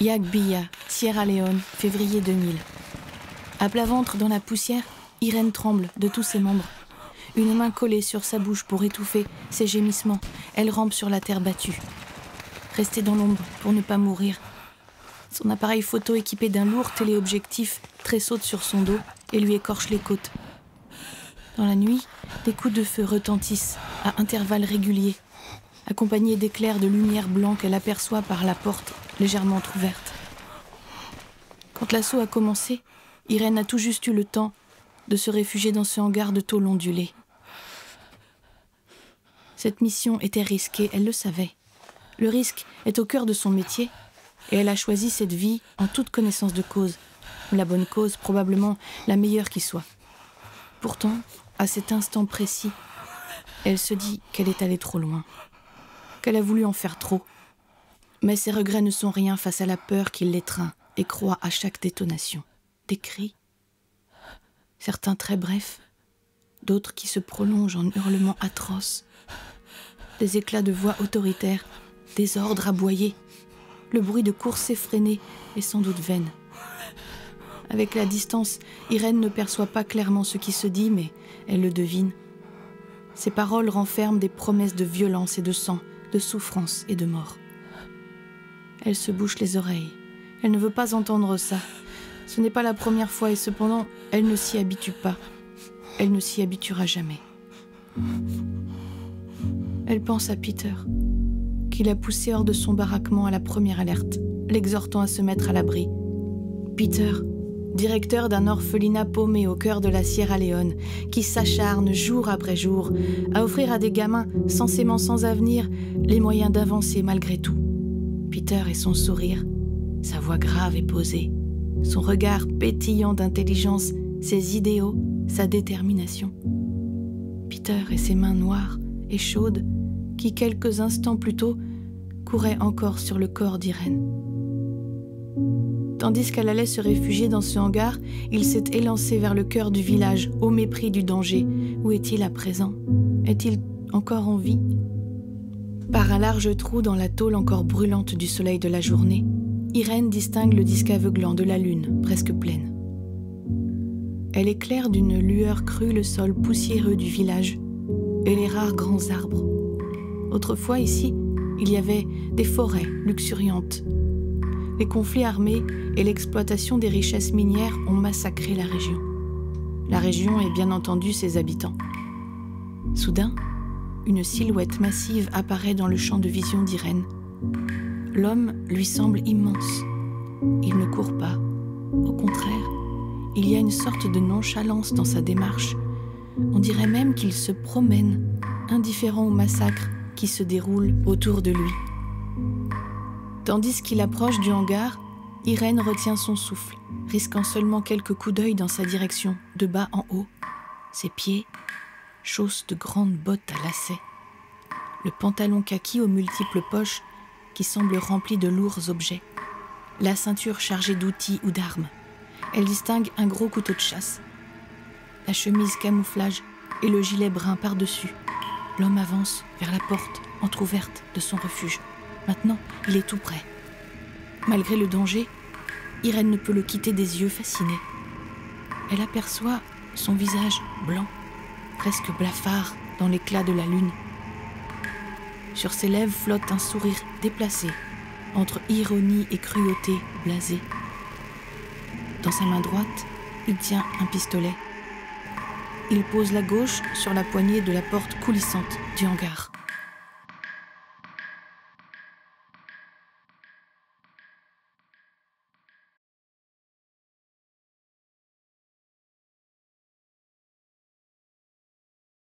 Yagbia, Sierra Leone, février 2000. À plat ventre dans la poussière, Irène tremble de tous ses membres. Une main collée sur sa bouche pour étouffer ses gémissements. Elle rampe sur la terre battue. Restée dans l'ombre pour ne pas mourir. Son appareil photo équipé d'un lourd téléobjectif tressaute sur son dos et lui écorche les côtes. Dans la nuit, des coups de feu retentissent à intervalles réguliers, accompagnés d'éclairs de lumière blanc qu'elle aperçoit par la porte légèrement entrouverte. Quand l'assaut a commencé, Irène a tout juste eu le temps de se réfugier dans ce hangar de tôle ondulée. Cette mission était risquée, elle le savait. Le risque est au cœur de son métier et elle a choisi cette vie en toute connaissance de cause. La bonne cause, probablement la meilleure qui soit. Pourtant, à cet instant précis, elle se dit qu'elle est allée trop loin, qu'elle a voulu en faire trop. Mais ses regrets ne sont rien face à la peur qui l'étreint et croît à chaque détonation. Des cris, certains très brefs, d'autres qui se prolongent en hurlements atroces, des éclats de voix autoritaires, des ordres aboyés, le bruit de courses effrénées et sans doute vaines. Avec la distance, Irène ne perçoit pas clairement ce qui se dit, mais elle le devine. Ces paroles renferment des promesses de violence et de sang, de souffrance et de mort. Elle se bouche les oreilles. Elle ne veut pas entendre ça. Ce n'est pas la première fois et cependant, elle ne s'y habitue pas. Elle ne s'y habituera jamais. Elle pense à Peter, qui l'a poussée hors de son baraquement à la première alerte, l'exhortant à se mettre à l'abri. Peter, directeur d'un orphelinat paumé au cœur de la Sierra Leone, qui s'acharne jour après jour à offrir à des gamins censément sans avenir les moyens d'avancer malgré tout. Peter et son sourire, sa voix grave et posée, son regard pétillant d'intelligence, ses idéaux, sa détermination. Peter et ses mains noires et chaudes qui, quelques instants plus tôt, couraient encore sur le corps d'Irène. Tandis qu'elle allait se réfugier dans ce hangar, il s'est élancé vers le cœur du village, au mépris du danger. Où est-il à présent? Est-il encore en vie? Par un large trou dans la tôle encore brûlante du soleil de la journée, Irène distingue le disque aveuglant de la lune, presque pleine. Elle éclaire d'une lueur crue le sol poussiéreux du village et les rares grands arbres. Autrefois, ici, il y avait des forêts luxuriantes. Les conflits armés et l'exploitation des richesses minières ont massacré la région. La région et bien entendu ses habitants. Soudain, une silhouette massive apparaît dans le champ de vision d'Irène. L'homme lui semble immense. Il ne court pas. Au contraire, il y a une sorte de nonchalance dans sa démarche. On dirait même qu'il se promène, indifférent au massacre qui se déroule autour de lui. Tandis qu'il approche du hangar, Irène retient son souffle, risquant seulement quelques coups d'œil dans sa direction, de bas en haut. Ses pieds chaussent de grandes bottes à lacets. Le pantalon kaki aux multiples poches qui semble rempli de lourds objets. La ceinture chargée d'outils ou d'armes. Elle distingue un gros couteau de chasse. La chemise camouflage et le gilet brun par-dessus. L'homme avance vers la porte entr'ouverte de son refuge. Maintenant, il est tout près. Malgré le danger, Irène ne peut le quitter des yeux fascinés. Elle aperçoit son visage blanc, presque blafard dans l'éclat de la lune. Sur ses lèvres flotte un sourire déplacé, entre ironie et cruauté blasée. Dans sa main droite, il tient un pistolet. Il pose la gauche sur la poignée de la porte coulissante du hangar.